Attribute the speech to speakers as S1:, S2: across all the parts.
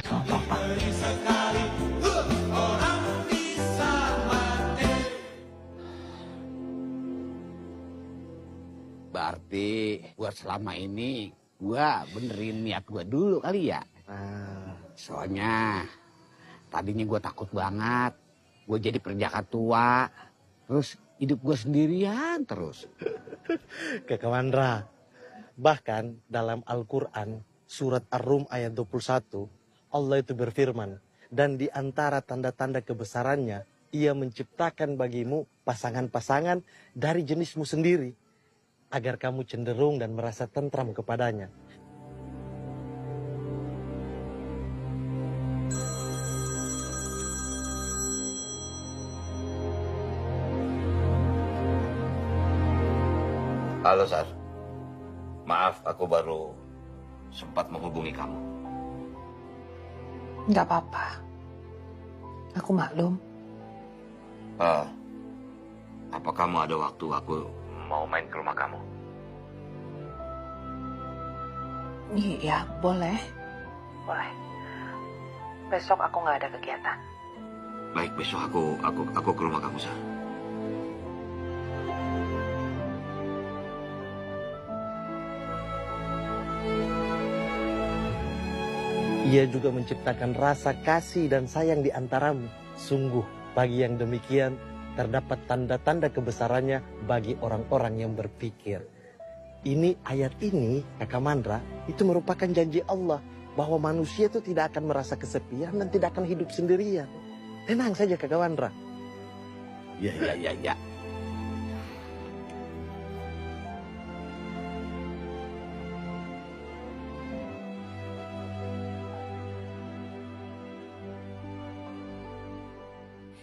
S1: sama papa.
S2: Berarti buat selama ini gua benerin niat gua dulu kali ya. Soalnya tadinya gua takut banget. Gua jadi perjaka tua. Terus hidup gua sendirian terus.
S3: Kakak Mandra, bahkan dalam Al-Quran surat Ar-Rum ayat 21, Allah itu berfirman, dan di antara tanda-tanda kebesarannya, ia menciptakan bagimu pasangan-pasangan dari jenismu sendiri, agar kamu cenderung dan merasa tentram kepadanya.
S4: Halo, Sar. Maaf, aku baru sempat menghubungi kamu.
S5: Nggak apa-apa. Aku maklum.
S4: Apa kamu ada waktu aku mau main ke rumah kamu?
S5: Iya, boleh. Boleh. Besok aku nggak ada kegiatan.
S4: Baik, besok aku ke rumah kamu, Sar.
S3: Ia juga menciptakan rasa kasih dan sayang di antaramu. Sungguh, bagi yang demikian, terdapat tanda-tanda kebesarannya bagi orang-orang yang berpikir. Ayat ini, Kakak Mandra, itu merupakan janji Allah bahwa manusia itu tidak akan merasa kesepian dan tidak akan hidup sendirian. Tenang saja, Kakak Mandra.
S2: Ya.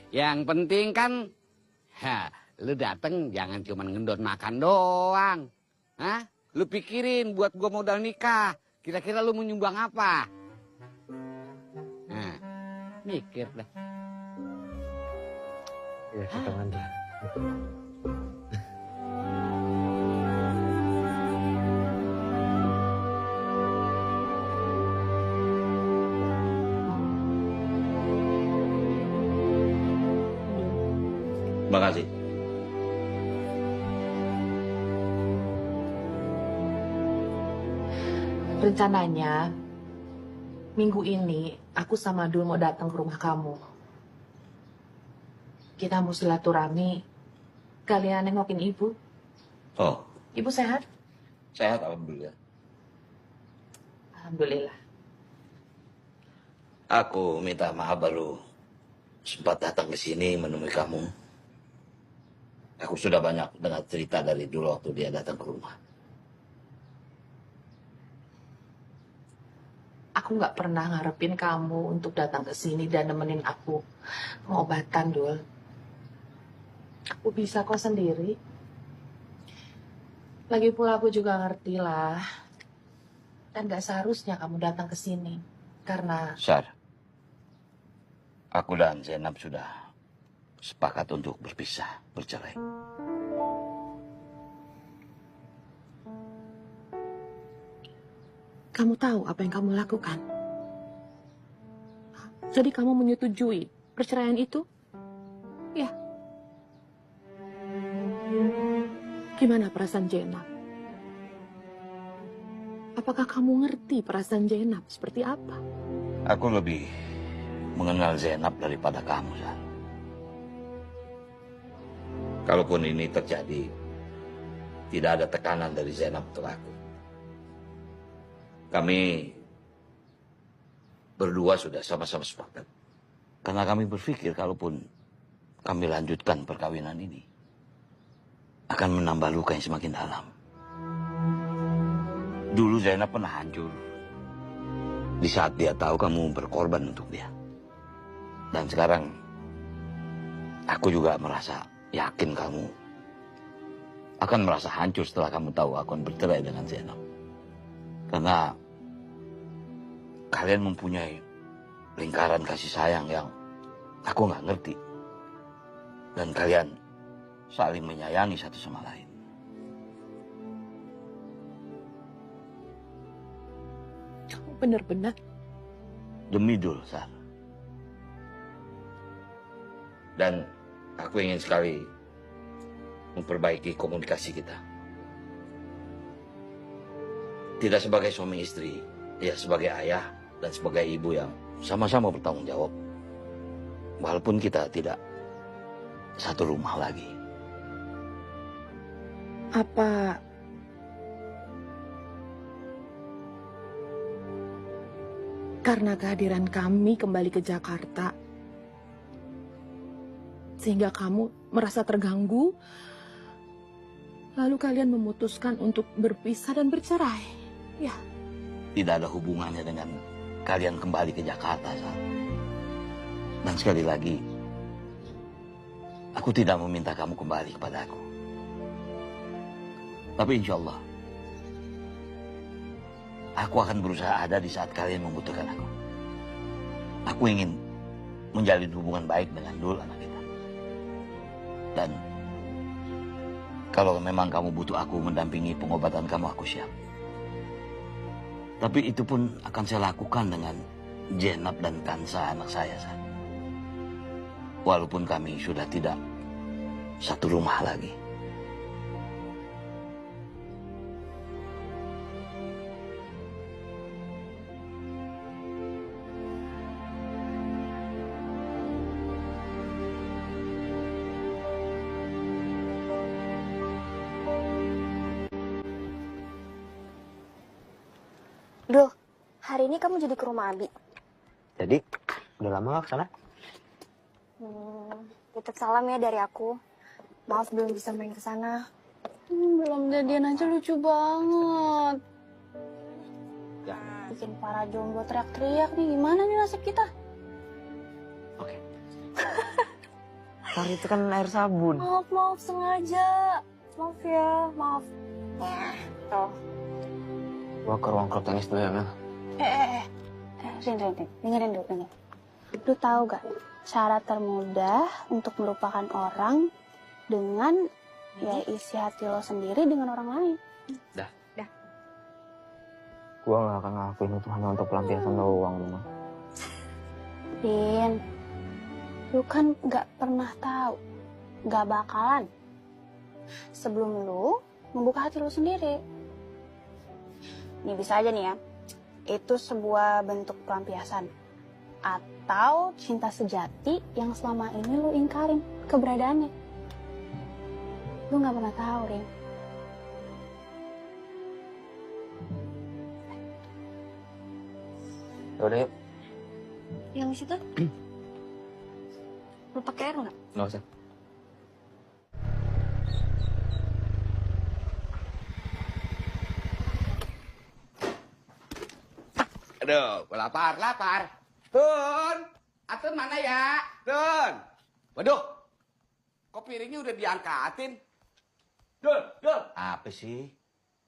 S2: Yang penting kan, lu dateng jangan cuma ngendon makan doang. Hah? Lu pikirin buat gua modal nikah. Kira-kira lu mau nyumbang apa? Nah, mikir dah.
S3: Ya, Kakak Mandra.
S4: Terima kasih.
S5: Rencananya, minggu ini aku sama Dul mau datang ke rumah kamu. Kita mau silaturahmi, kalian nengokin ibu.
S4: Oh,
S5: Ibu sehat?
S4: sehat alhamdulillah.
S5: Alhamdulillah.
S4: Aku minta maaf baru sempat datang ke sini menemui kamu. Aku sudah banyak dengar cerita dari dulu waktu dia datang ke rumah.
S5: Aku nggak pernah ngarepin kamu untuk datang ke sini dan nemenin aku pengobatan, Dul. Aku bisa kok sendiri. Lagi pula aku juga ngerti lah. Dan nggak seharusnya kamu datang ke sini. Karena
S4: Sar, aku dan Zainab sudah sepakat untuk berpisah, bercerai.
S5: kamu tahu apa yang kamu lakukan. Jadi kamu menyetujui perceraian itu? Ya. Gimana perasaan Jenab? Apakah kamu ngerti perasaan Jenab seperti apa?
S4: Aku lebih mengenal Zainab daripada kamu, Sar. Kalaupun ini terjadi, tidak ada tekanan dari Zainab untuk aku. Kami berdua sudah sama-sama sepakat. Karena kami berpikir kalaupun kami lanjutkan perkawinan ini, akan menambah luka yang semakin dalam. Dulu Zainab pernah hancur di saat dia tahu kamu berkorban untuk dia. Dan sekarang aku juga merasa yakin kamu akan merasa hancur setelah kamu tahu aku akan bercerai dengan Zainab. Karena kalian mempunyai lingkaran kasih sayang yang aku nggak ngerti. Dan kalian saling menyayangi satu sama lain.
S5: Kamu benar-benar
S4: demi Dul, Sar. Dan aku ingin sekali memperbaiki komunikasi kita. Tidak sebagai suami istri, ya sebagai ayah dan sebagai ibu yang sama-sama bertanggung jawab. Walaupun kita tidak satu rumah lagi.
S1: Apa karena kehadiran kami kembali ke Jakarta sehingga kamu merasa terganggu, lalu kalian memutuskan untuk berpisah dan bercerai? Ya.
S4: Tidak ada hubungannya dengan kalian kembali ke Jakarta, Sar. Dan sekali lagi, aku tidak meminta kamu kembali kepada aku. Tapi insya Allah, aku akan berusaha ada di saat kalian membutuhkan aku. Aku ingin menjalin hubungan baik dengan Dul, anak kita. Dan kalau memang kamu butuh aku mendampingi pengobatan kamu, aku siap. Tapi itu pun akan saya lakukan dengan Jenab dan Kansa, anak saya, San. Walaupun kami sudah tidak satu rumah lagi.
S6: Dul, hari ini kamu jadi ke rumah Abi.
S3: Jadi, udah lama gak kesana?
S6: Titip salam ya dari aku. Maaf belum bisa main ke sana.
S1: Belum jadian aja lucu banget.
S6: Bikin para jomblo teriak-teriak nih. Gimana nih nasib kita?
S3: Oke. Sar, itu kan air sabun.
S6: Maaf sengaja. Maaf ya, maaf. Tuh.
S3: Gua ke ruang klub tenis dulu ya, Mel.
S6: Rin. Dengerin dulu. Lu tahu gak syarat termudah untuk melupakan orang dengan ya isi hati lo sendiri dengan orang lain?
S3: Gua gak akan ngelakuin itu hanya untuk pelampiasan doang, Mel.
S6: Rin, lu kan gak pernah tahu, gak bakalan sebelum lu membuka hati lu sendiri. Ini bisa aja nih ya, itu sebuah bentuk pelampiasan. Atau cinta sejati yang selama ini lu ingkarin keberadaannya. Lu gak pernah tahu, Rin.
S3: Yaudah yuk.
S6: Yang di situ? Lu pakai air nggak?
S3: Nggak usah.
S2: Aduh, gua lapar. Tun, Atun mana ya? Tun. Waduh, kok piringnya udah diangkatin? Dul.
S4: Apa sih?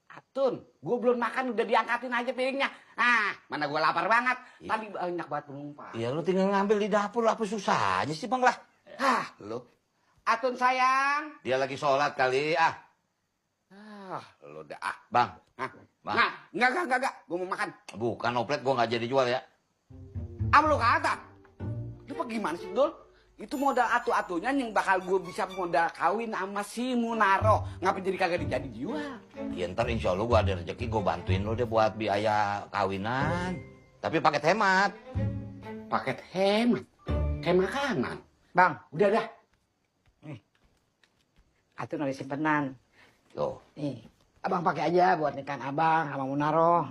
S2: Atun, gua belum makan udah diangkatin aja piringnya. Ah, mana gua lapar banget. Tadi banyak banget penumpang.
S4: Ya lu tinggal ngambil di dapur, apa susahnya sih, Bang lah?
S2: Hah, lu. Atun sayang.
S4: Dia lagi sholat kali, ah.
S2: Lu dah ah.
S4: Bang,
S2: Hah?
S4: Bang.
S2: Nah, enggak. Gua mau makan.
S4: Bukan oplet, gua nggak jadi jual ya.
S2: Apa lu kata? Lu apa gimana sih, Dul? Itu modal atu-atunya yang bakal gue bisa modal kawin sama si Munaro. Ngapa jadi kagak jadi jual?
S4: Ya ntar insya Allah gua ada rezeki, gua bantuin lu deh buat biaya kawinan. Tapi paket hemat.
S2: Paket hemat. Kayak makanan.
S7: Bang,
S2: Udah dah.
S7: Atun ada simpenan.
S4: Tuh.
S7: Nih, abang pakai aja buat nikahan abang sama Munaro.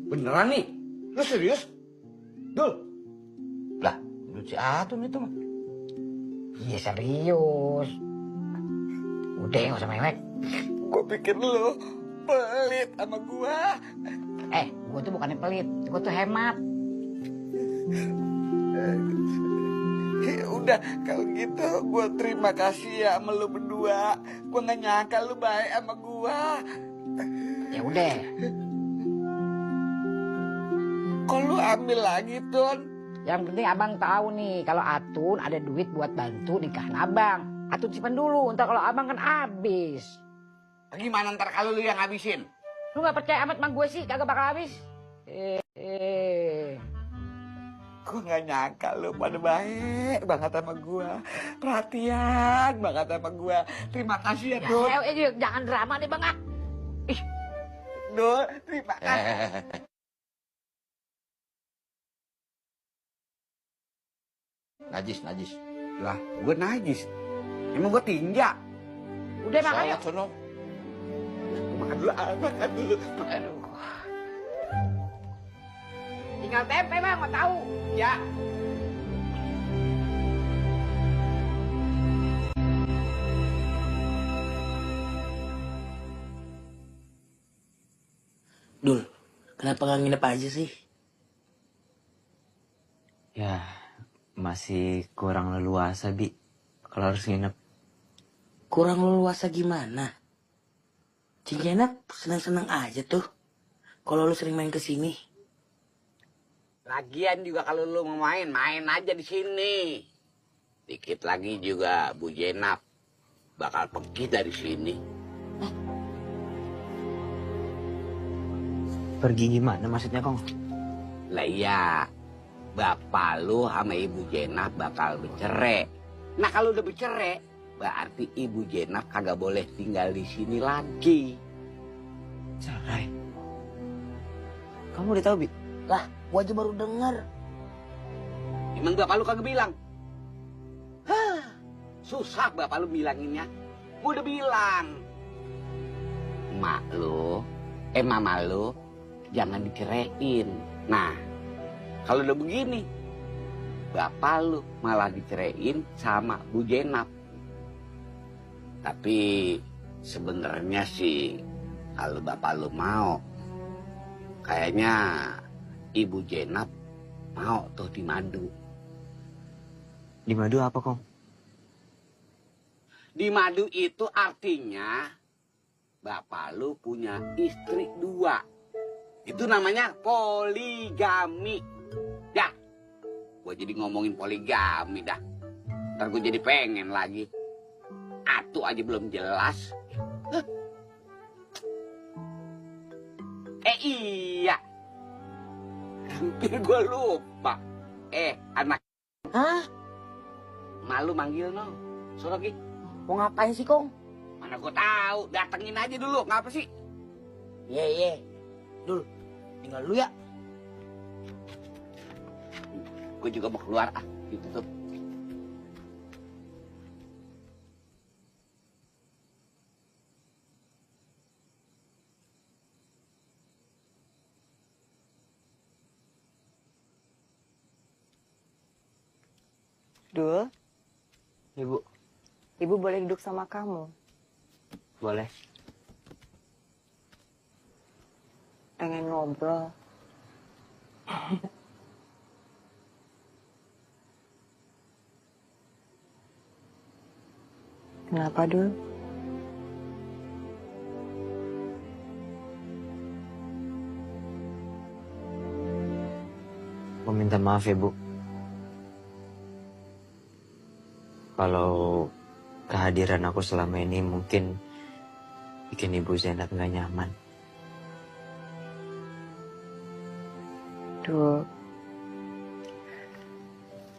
S2: Beneran nih? Lu serius? Dul.
S4: Lah, lu si Atun itu mah.
S7: Iya serius. Udah nggak usah mewek.
S2: Gue pikir lu pelit sama gua.
S7: Gue tuh bukannya pelit, gue tuh hemat.
S2: Udah, kalau gitu gue terima kasih ya sama lu berdua. Gue gak nyangka lu baik sama gua.
S7: Ya udah,
S2: Kok lu ambil lagi, Tun?
S7: yang penting abang tahu nih kalau Atun ada duit buat bantu nikahan abang. Atun simpan dulu, ntar kalau abang kan habis.
S2: Gimana ntar kalau lu yang habisin?
S7: Lu nggak percaya amat sama gue sih, kagak bakal habis.
S2: Gue nggak nyangka lu pada baik banget sama gue, perhatian banget sama gue. Terima kasih ya, Dul.
S7: Jangan drama nih Bang.
S2: Dul, terima kasih.
S4: Najis.
S2: Lah, gue najis. Emang gue tinja.
S7: Udah makan
S4: Sholat
S7: yuk.
S4: sono.
S2: Makan dulu, makan dulu.
S7: Aduh. Tinggal tempe Bang, mau tahu.
S2: Ya.
S8: Dul, kenapa nggak nginep aja sih?
S9: Ya, masih kurang leluasa, Bi. Kalau harus nginep.
S8: Kurang leluasa gimana? Cigenap senang-senang aja tuh. Kalau lu sering main ke sini.
S2: Lagian juga kalau lu mau main, main aja di sini. Dikit lagi juga Bu Jenap bakal pergi dari sini.
S9: Pergi gimana maksudnya, Kong?
S2: Lah iya, bapak lu sama Ibu Jenap bakal bercerai. Nah kalau udah bercerai, berarti Ibu Jenap kagak boleh tinggal di sini lagi.
S9: Cerai. Kamu udah tahu, Bi?
S8: Lah, gua aja baru denger.
S2: Emang bapak lu kagak bilang? Hah, susah bapak lu bilanginnya. Gua udah bilang. Mama lu, jangan diceraiin. Nah, kalau udah begini, bapak lu malah diceraiin sama Bu Jenap. Tapi sebenarnya sih, kalau bapak lu mau, kayaknya Ibu Jenap mau tuh di Madu.
S9: Di Madu apa, Kong?
S2: Di Madu itu artinya bapak lu punya istri 2. Itu namanya poligami. Ya, gue jadi ngomongin poligami dah. Ntar gue jadi pengen lagi. Atu aja belum jelas. Huh. Iya. Hampir gue lupa. Anak.
S8: Hah?
S2: Malu manggil no. Suruh Ki.
S8: Mau ngapain sih, Kong?
S2: Mana gue tahu. Datengin aja dulu. Ngapa sih?
S8: Ye. Dul, tinggal dulu ya.
S2: Gue juga mau keluar. Ditutup.
S10: Dul,
S9: Ibu,
S10: Ibu boleh duduk sama kamu.
S9: boleh.
S10: Pengen ngobrol. Kenapa, Dul?
S9: Mau minta maaf ya, Bu. Kalau kehadiran aku selama ini mungkin bikin Ibu Zainab nggak nyaman.
S10: Dul,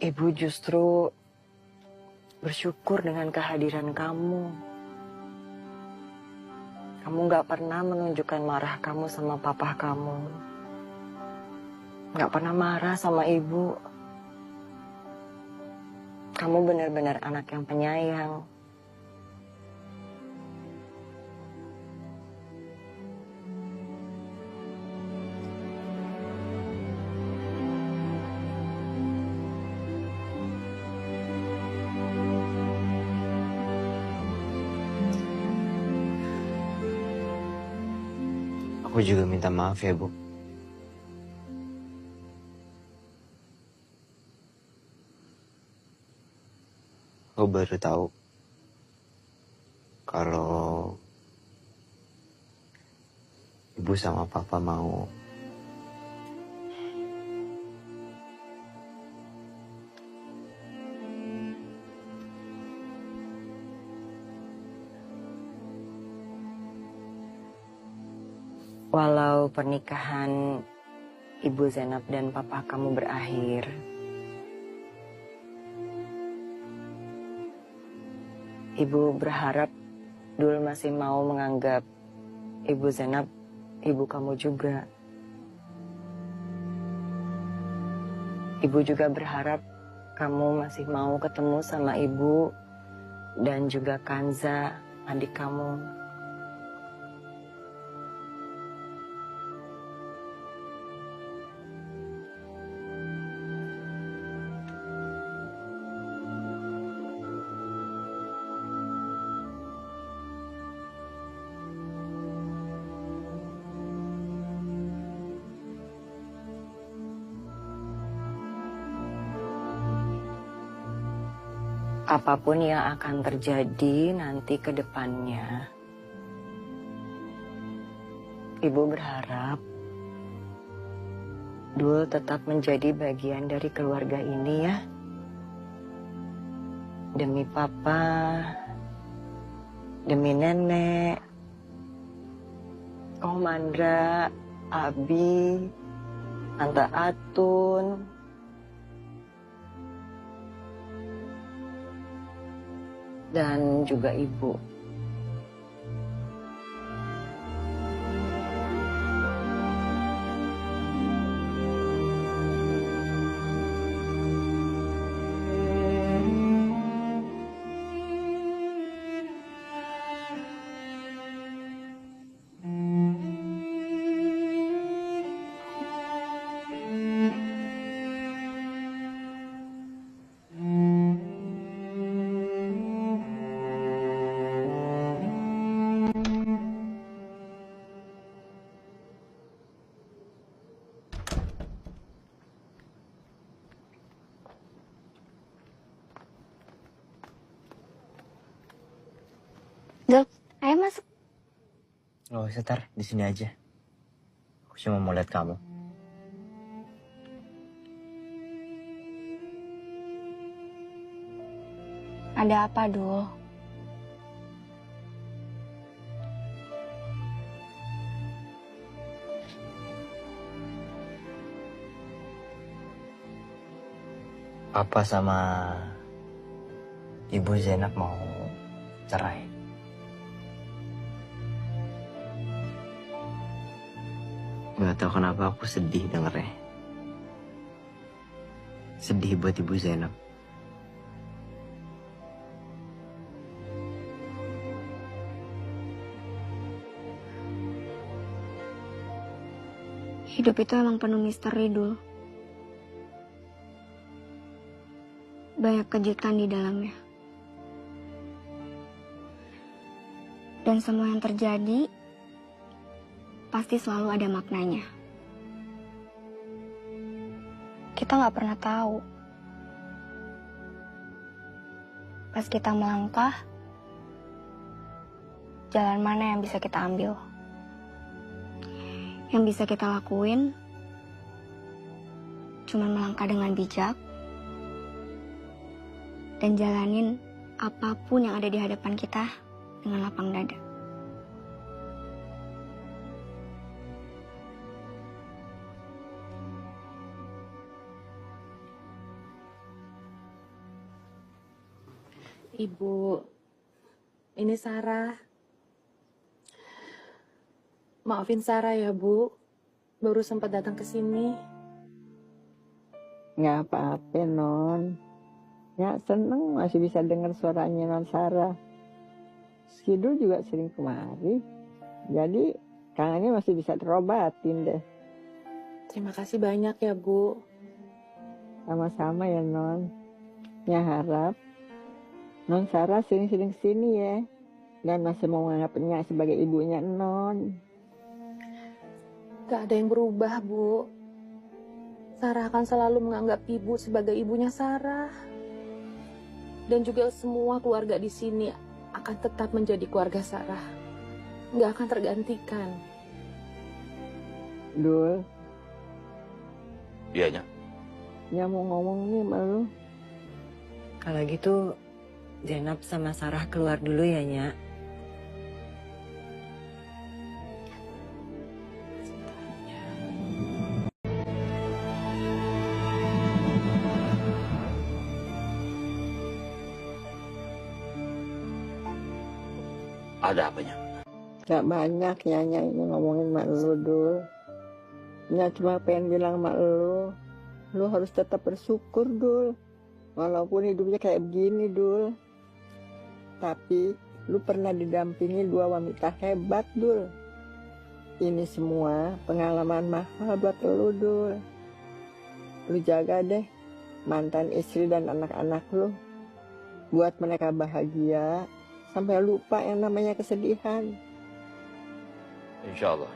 S10: Ibu justru bersyukur dengan kehadiran kamu. Kamu gak pernah menunjukkan marah kamu sama papa kamu. Gak pernah marah sama ibu. Kamu benar-benar anak yang penyayang.
S9: Aku juga minta maaf ya, Bu. Aku baru tahu kalau Ibu sama Papa mau
S10: Walau pernikahan Ibu Zainab dan papa kamu berakhir, Ibu berharap Dul masih mau menganggap Ibu Zainab ibu kamu juga. Ibu juga berharap kamu masih mau ketemu sama ibu dan juga Kanza, adik kamu. Apapun yang akan terjadi nanti ke depannya, Ibu berharap Dul tetap menjadi bagian dari keluarga ini ya. Demi Papa, demi Nenek, Om Mandra, Abi, Tante Atun, dan juga Ibu.
S6: Dul, ayo masuk.
S9: Oh, setar di sini aja. Aku cuma mau lihat kamu.
S6: Ada apa, Dul?
S9: Papa sama Ibu Zainab mau cerai. Gak tau kenapa aku sedih dengernya. Sedih buat Ibu Zainab.
S6: Hidup itu emang penuh misteri, Dul. Banyak kejutan di dalamnya. Dan semua yang terjadi pasti selalu ada maknanya. Kita nggak pernah tahu. Pas kita melangkah, jalan mana yang bisa kita ambil. Yang bisa kita lakuin cuma melangkah dengan bijak dan jalanin apapun yang ada di hadapan kita dengan lapang dada.
S1: Ibu, ini Sarah. Maafin Sarah ya, Bu. Baru sempat datang ke sini.
S11: Nggak apa-apa, Non. Ya, seneng masih bisa dengar suaranya Non Sarah. Sidul juga sering kemari. Jadi, kangennya masih bisa terobatin deh.
S1: Terima kasih banyak ya, Bu.
S11: Sama-sama ya, Non. Ya harap Non Sarah sering-sering kesini ya. Dan masih mau menganggapnya sebagai ibunya Non.
S1: Gak ada yang berubah, Bu. Sarah akan selalu menganggap Ibu sebagai ibunya Sarah. Dan juga semua keluarga di sini akan tetap menjadi keluarga Sarah. Gak akan tergantikan.
S11: Dul.
S4: Iya, Nya.
S11: Ya mau ngomong nih sama lu.
S10: Kalau gitu, Zainab sama Sarah keluar dulu ya, Nya.
S4: Ada apanya?
S11: Gak banyak Nya ini ngomongin mak lu, Dul. Nya cuma pengen bilang sama lu harus tetap bersyukur, Dul. Walaupun hidupnya kayak begini, Dul. Tapi lu pernah didampingi 2 wanita hebat, Dul. Ini semua pengalaman mahal buat lu, Dul. Lu jaga deh mantan istri dan anak-anak lu. Buat mereka bahagia sampai lupa yang namanya kesedihan.
S4: Insya Allah.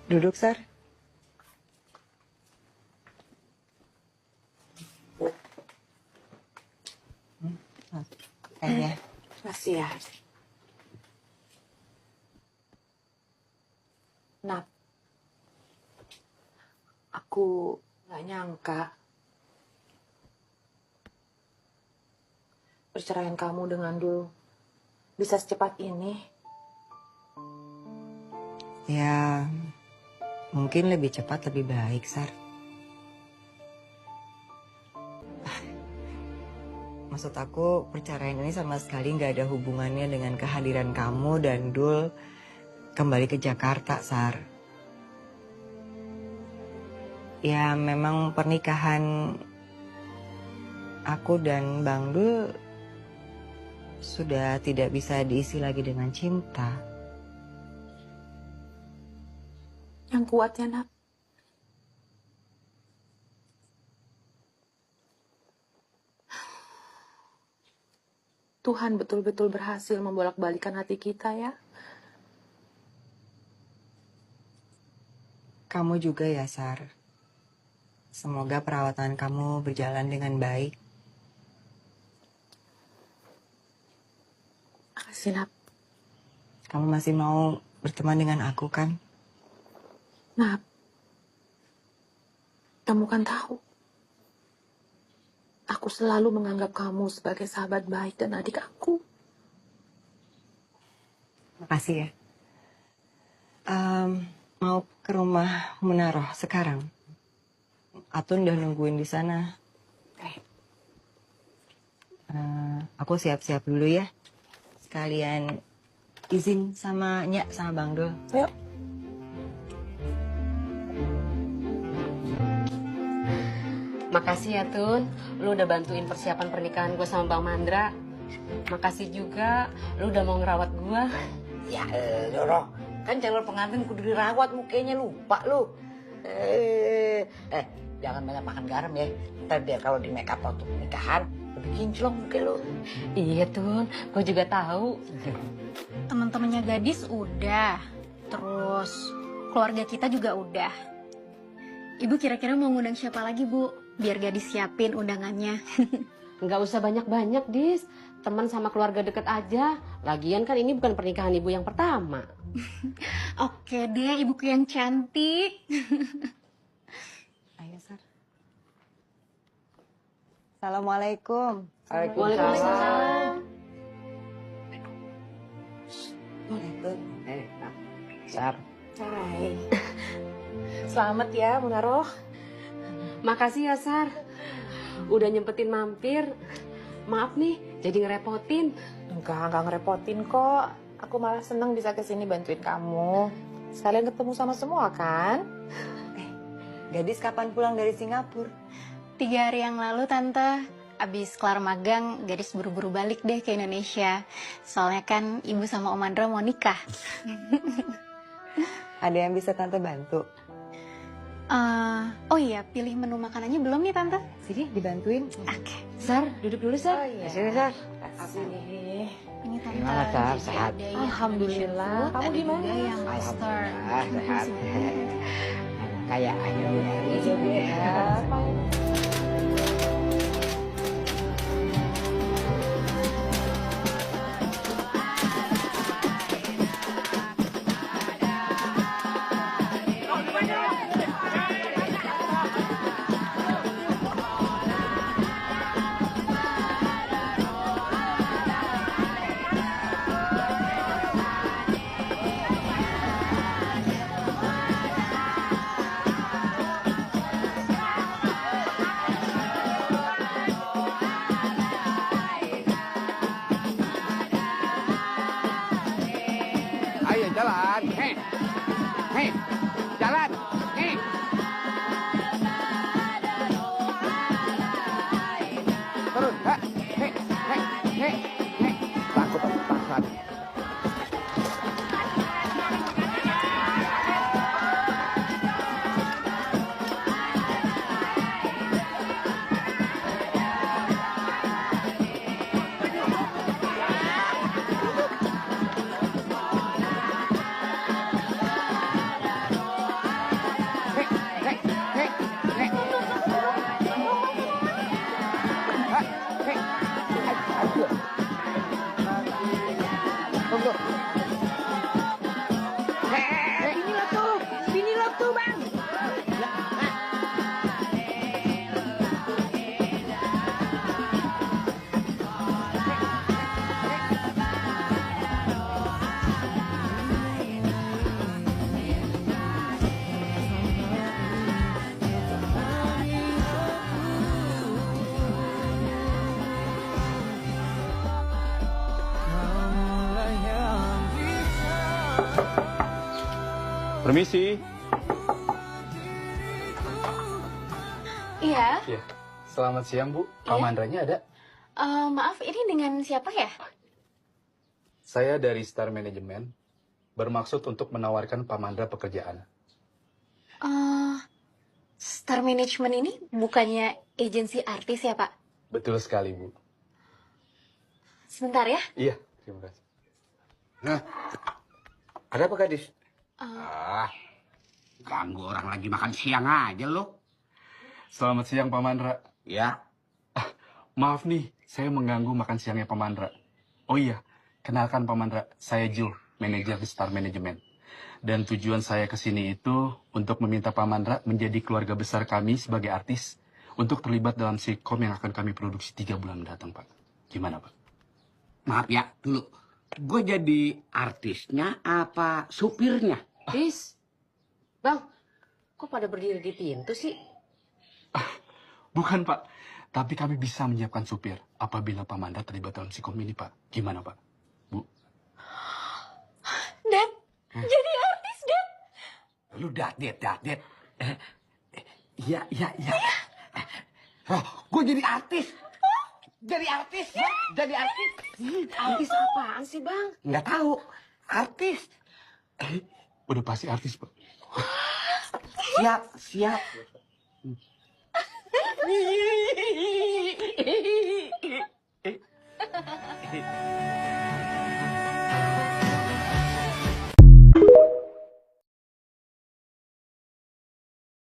S10: Duduk, Sar.
S5: Ya. Makasih ya. Nat, aku gak nyangka perceraian kamu dengan Dul bisa secepat ini.
S10: Ya, mungkin lebih cepat lebih baik, Sar. Maksud aku, perceraian ini sama sekali nggak ada hubungannya dengan kehadiran kamu dan Dul kembali ke Jakarta, Sar. Ya, memang pernikahan aku dan Bang Dul sudah tidak bisa diisi lagi dengan cinta.
S5: Yang kuat ya, Nak. Tuhan betul-betul berhasil membolak-balikan hati kita ya.
S10: Kamu juga ya, Sar. Semoga perawatan kamu berjalan dengan baik.
S5: Makasih, Nat.
S10: Kamu masih mau berteman dengan aku, kan?
S5: Nat, kamu kan tahu. Aku selalu menganggap kamu sebagai sahabat baik dan adik aku.
S10: Makasih ya. Mau ke rumah Munaroh sekarang? Atun udah nungguin di sana. Aku siap-siap dulu ya. Sekalian izin sama Nyak sama Bang Dul.
S5: Yuk.
S12: Makasih ya Tun, lu udah bantuin persiapan pernikahan gue sama Bang Mandra. Makasih juga, lu udah mau ngerawat gue.
S7: Ya Roh, kan calon pengantin kudu dirawat, mukanya lupa lu. Jangan banyak makan garam ya. Ntar biar kalau di make up waktu pernikahan lebih kinclong muka lu.
S12: Iya Tun, gue juga tahu.
S6: Teman-temannya gadis udah, terus keluarga kita juga udah. Ibu kira-kira mau ngundang siapa lagi, Bu? Biar gadis siapin undangannya.
S12: Nggak usah banyak-banyak, Dis. Teman sama keluarga deket aja. Lagian kan ini bukan pernikahan ibu yang pertama.
S6: Oke deh, ibuku yang cantik.
S10: Ayo, Sar. Assalamualaikum.
S12: Waalaikumsalam.
S7: Sar.
S5: Hai. Selamat ya, Munaroh.
S12: Makasih ya, Sar. Udah nyempetin mampir. Maaf nih, jadi ngerepotin.
S5: Enggak ngerepotin kok. Aku malah seneng bisa kesini bantuin kamu. Sekalian ketemu sama semua kan?
S10: Gadis kapan pulang dari Singapura?
S6: 3 hari yang lalu, Tante. Abis kelar magang, gadis buru-buru balik deh ke Indonesia. Soalnya kan ibu sama Om Andra mau nikah.
S10: Ada yang bisa Tante bantu?
S6: Oh iya, pilih menu makanannya belum nih, Tante?
S10: Sini, dibantuin.
S6: Oke.
S12: Sar, duduk dulu, Sar.
S5: Oh iya.
S7: Sini, Sar.
S5: Sini.
S6: Ini Tante.
S7: Gimana, Sar?
S6: Jadi
S7: Sehat?
S6: ada yang
S5: Alhamdulillah.
S6: Asian food,
S5: Kamu
S6: ada
S5: gimana?
S6: juga yang Western.
S7: Alhamdulillah, sehat. Kayak aja
S5: Ya,
S2: jalan. Hei, hei, jalan. Hei. Turun, hei, hei, hei, hei, hei. Takut, takut.
S7: Bini lo tuh bang.
S13: Permisi.
S14: Iya.
S13: Iya. Selamat siang, Bu. Pak Mandranya ada?
S14: Maaf, ini dengan siapa ya?
S13: Saya dari Star Management. Bermaksud untuk menawarkan Pak Mandra pekerjaan.
S14: Star Management ini bukannya agensi artis ya, Pak?
S13: Betul sekali, Bu.
S14: Sebentar ya.
S13: Iya, terima kasih.
S2: Nah, ada apa gadis?
S14: Eh,
S2: Ganggu orang lagi makan siang aja lo.
S13: Selamat siang, Pak Mandra.
S2: Ya.
S13: Maaf nih, saya mengganggu makan siangnya Pak Mandra. Oh iya, kenalkan Pak Mandra, saya Jul, manajer di Star Management. Dan tujuan saya ke sini itu untuk meminta Pak Mandra menjadi keluarga besar kami sebagai artis untuk terlibat dalam sitkom yang akan kami produksi 3 bulan mendatang, Pak. Gimana, Pak?
S2: Maaf ya, dulu. Gue jadi artisnya apa supirnya?
S12: Is, Bang, kok pada berdiri di pintu sih?
S13: Bukan, Pak. Tapi kami bisa menyiapkan supir apabila Pak Mandra terlibat dalam sitkom ini, Pak. Gimana, Pak? Bu?
S14: Dad, jadi artis, Dad.
S2: Lu Dad. Iya. Oh, gue jadi artis. Jadi artis.
S12: Artis apaan sih, Bang?
S2: Nggak tahu. Artis.
S13: Udah pasti artis, Pak.
S2: Siap.